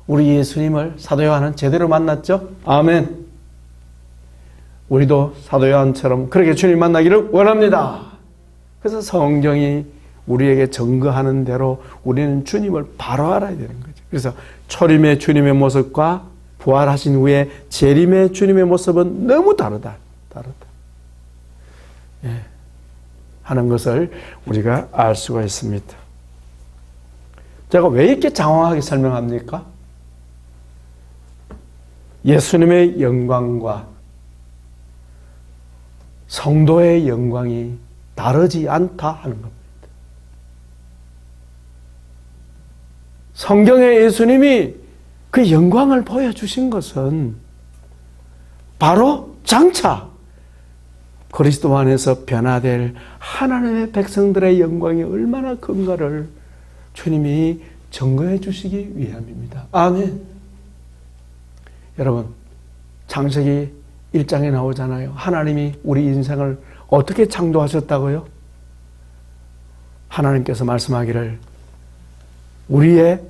우리 예수님을 사도 요한은 제대로 만났죠? 아멘. 우리도 사도 요한처럼 그렇게 주님 만나기를 원합니다. 그래서 성경이 우리에게 증거하는 대로 우리는 주님을 바로 알아야 되는 거죠. 그래서 초림의 주님의 모습과 부활하신 후에 재림의 주님의 모습은 너무 다르다. 예. 하는 것을 우리가 알 수가 있습니다. 제가 왜 이렇게 장황하게 설명합니까? 예수님의 영광과 성도의 영광이 다르지 않다 하는 겁니다. 성경에 예수님이 그 영광을 보여주신 것은 바로 장차 그리스도 안에서 변화될 하나님의 백성들의 영광이 얼마나 큰가를 주님이 증거해 주시기 위함입니다. 아멘. 여러분, 창세기 1장에 나오잖아요. 하나님이 우리 인생을 어떻게 창조하셨다고요? 하나님께서 말씀하기를 우리의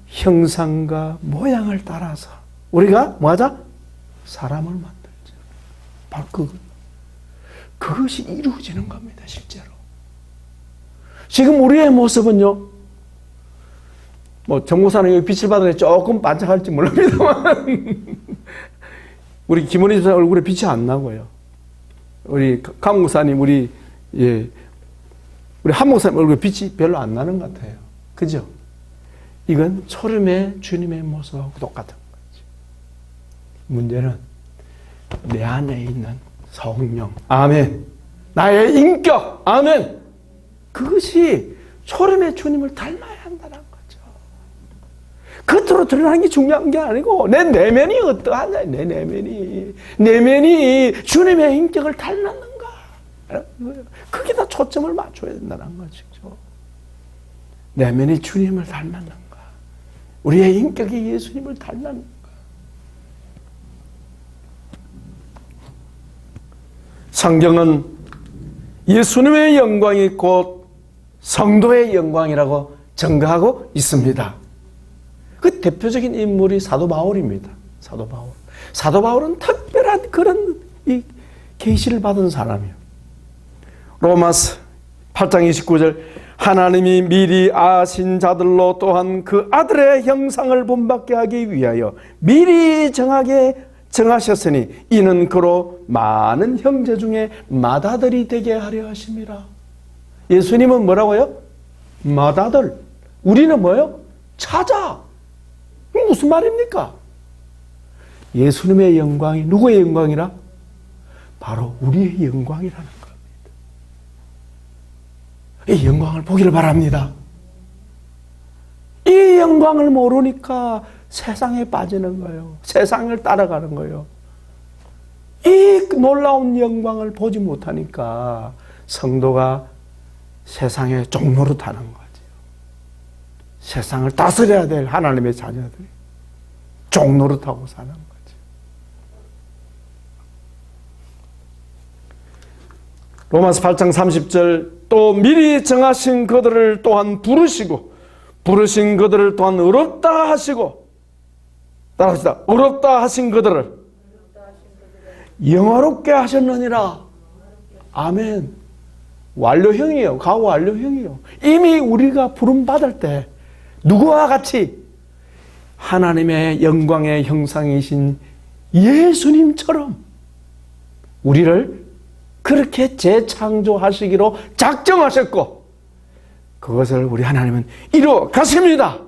형상과 모양을 따라서 우리가 뭐하자? 사람을 만들자. 바로 그것이 이루어지는 겁니다. 실제로. 지금 우리의 모습은요, 뭐 정목사는 여기 빛을 받으니 조금 반짝할지 모릅니다만 우리 김원희 집사 얼굴에 빛이 안 나고요. 우리 강 목사님, 우리 한 목사님 얼굴에 빛이 별로 안 나는 것 같아요. 그죠? 이건 초림의 주님의 모습하고 똑같은 거죠. 문제는 내 안에 있는 성령, 아멘. 나의 인격, 아멘. 그것이 초림의 주님을 닮아야 한다는 거죠. 겉으로 드러나는 게 중요한 게 아니고 내 내면이 어떠하냐. 내 내면이 주님의 인격을 닮았는가. 거기다 초점을 맞춰야 된다는 거죠. 내면이 주님을 닮았는가. 우리의 인격이 예수님을 닮았는가. 성경은 예수님의 영광이 곧 성도의 영광이라고 증거하고 있습니다. 그 대표적인 인물이 사도 바울입니다. 사도 바울은 특별한 그런 이 계시를 받은 사람이에요. 로마서 8장 29절 하나님이 미리 아신 자들로 또한 그 아들의 형상을 본받게 하기 위하여 미리 정하셨으니 이는 그로 많은 형제 중에 맏아들이 되게 하려 하심이라. 예수님은 뭐라고요? 맏아들. 우리는 뭐요? 찾아. 무슨 말입니까? 예수님의 영광이 누구의 영광이라? 바로 우리의 영광이라는 겁니다. 이 영광을 보기를 바랍니다. 이 영광을 모르니까 세상에 빠지는 거예요. 세상을 따라가는 거예요. 이 놀라운 영광을 보지 못하니까 성도가 세상의 종로로 타는 거죠. 세상을 다스려야 될 하나님의 자녀들이 종로로 타고 사는 거죠. 로마서 8장 30절 또 미리 정하신 그들을 또한 부르시고 부르신 그들을 또한 의롭다 하시고 따라합시다. 의롭다 하신 그들을 영화롭게 하셨느니라. 아멘. 완료형이에요. 가완료형이에요. 이미 우리가 부름받을 때 누구와 같이 하나님의 영광의 형상이신 예수님처럼 우리를 그렇게 재창조하시기로 작정하셨고 그것을 우리 하나님은 이루어 가십니다.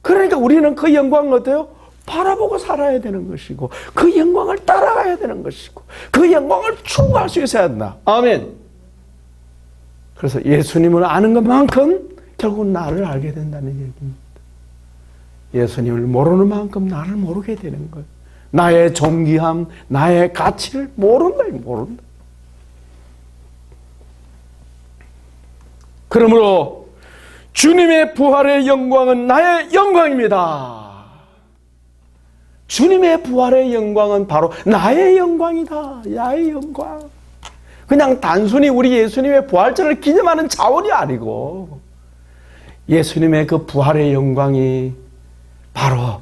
그러니까 우리는 그 영광을 어때요? 바라보고 살아야 되는 것이고 그 영광을 따라가야 되는 것이고 그 영광을 추구할 수 있어야 한다. 아멘. 그래서 예수님을 아는 것만큼 결국 나를 알게 된다는 얘기입니다. 예수님을 모르는 만큼 나를 모르게 되는 거예요. 나의 존귀함, 나의 가치를 모른다. 그러므로 주님의 부활의 영광은 나의 영광입니다. 주님의 부활의 영광은 바로 나의 영광이다. 나의 영광. 그냥 단순히 우리 예수님의 부활절을 기념하는 차원이 아니고 예수님의 그 부활의 영광이 바로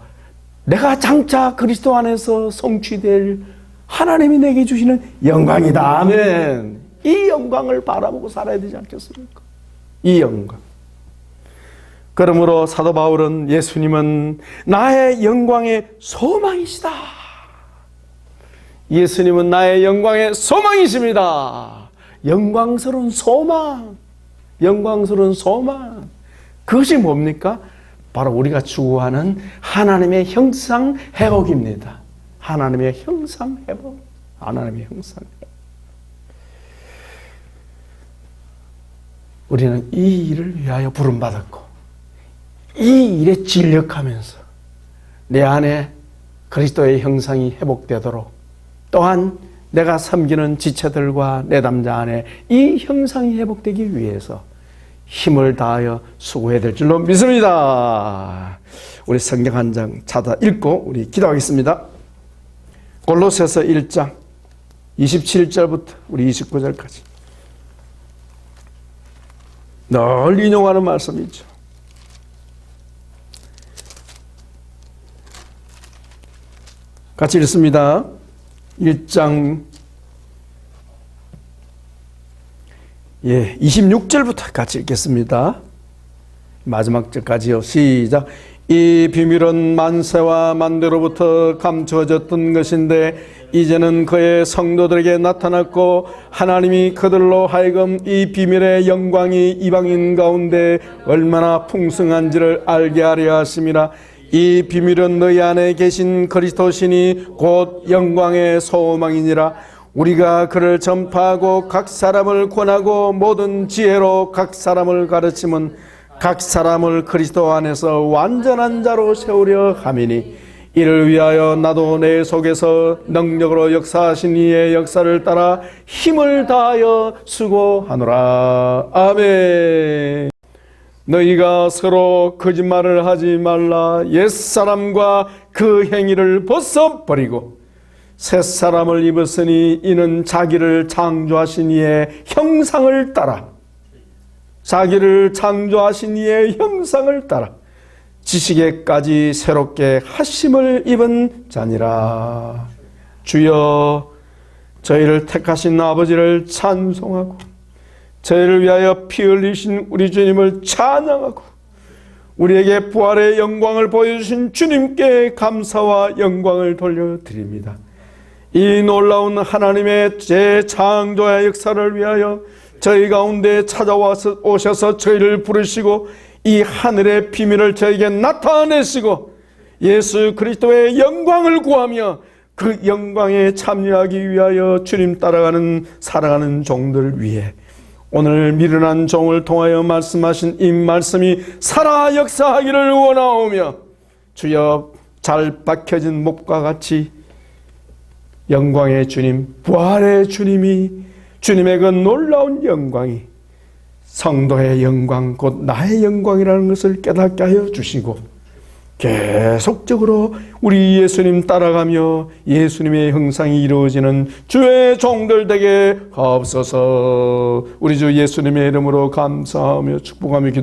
내가 장차 그리스도 안에서 성취될 하나님이 내게 주시는 영광이다. 아멘. 이 영광을 바라보고 살아야 되지 않겠습니까? 이 영광. 그러므로 사도 바울은 예수님은 나의 영광의 소망이시다. 예수님은 나의 영광의 소망이십니다. 영광스러운 소망. 영광스러운 소망. 그것이 뭡니까? 바로 우리가 추구하는 하나님의 형상 회복입니다. 하나님의 형상 회복. 하나님의 형상 회복. 우리는 이 일을 위하여 부름받았고 이 일에 진력하면서 내 안에 그리스도의 형상이 회복되도록 또한 내가 섬기는 지체들과 내 남자 안에 이 형상이 회복되기 위해서 힘을 다하여 수고해야 될 줄로 믿습니다. 우리 성경 한 장 찾아 읽고 우리 기도하겠습니다. 골로새서 1장 27절부터 우리 29절까지 늘 인용하는 말씀이죠. 같이 읽습니다. 1장 26절부터 같이 읽겠습니다. 마지막 절까지요. 시작. 이 비밀은 만세와 만대로부터 감추어졌던 것인데 이제는 그의 성도들에게 나타났고 하나님이 그들로 하여금 이 비밀의 영광이 이방인 가운데 얼마나 풍성한지를 알게 하려 하심이라. 이 비밀은 너희 안에 계신 그리스도시니 곧 영광의 소망이니라. 우리가 그를 전파하고 각 사람을 권하고 모든 지혜로 각 사람을 가르치면 각 사람을 그리스도 안에서 완전한 자로 세우려 함이니 이를 위하여 나도 내 속에서 능력으로 역사하신 이의 역사를 따라 힘을 다하여 수고하노라. 아멘. 너희가 서로 거짓말을 하지 말라. 옛사람과 그 행위를 벗어버리고 새사람을 입었으니 이는 자기를 창조하신 이의 형상을 따라 자기를 창조하신 이의 형상을 따라 지식에까지 새롭게 하심을 입은 자니라. 주여 저희를 택하신 아버지를 찬송하고 저희를 위하여 피 흘리신 우리 주님을 찬양하고 우리에게 부활의 영광을 보여주신 주님께 감사와 영광을 돌려드립니다. 이 놀라운 하나님의 재창조의 역사를 위하여 저희 가운데 찾아와서 오셔서 저희를 부르시고 이 하늘의 비밀을 저에게 나타내시고 예수 그리스도의 영광을 구하며 그 영광에 참여하기 위하여 주님 따라가는 사랑하는 종들 위해 오늘 미련한 종을 통하여 말씀하신 이 말씀이 살아 역사하기를 원하오며 주여 잘 박혀진 목과 같이 영광의 주님, 부활의 주님이 주님의 그 놀라운 영광이 성도의 영광 곧 나의 영광이라는 것을 깨닫게 하여 주시고 계속적으로 우리 예수님 따라가며 예수님의 형상이 이루어지는 주의 종들 되게 하옵소서. 우리 주 예수님의 이름으로 감사하며 축복하며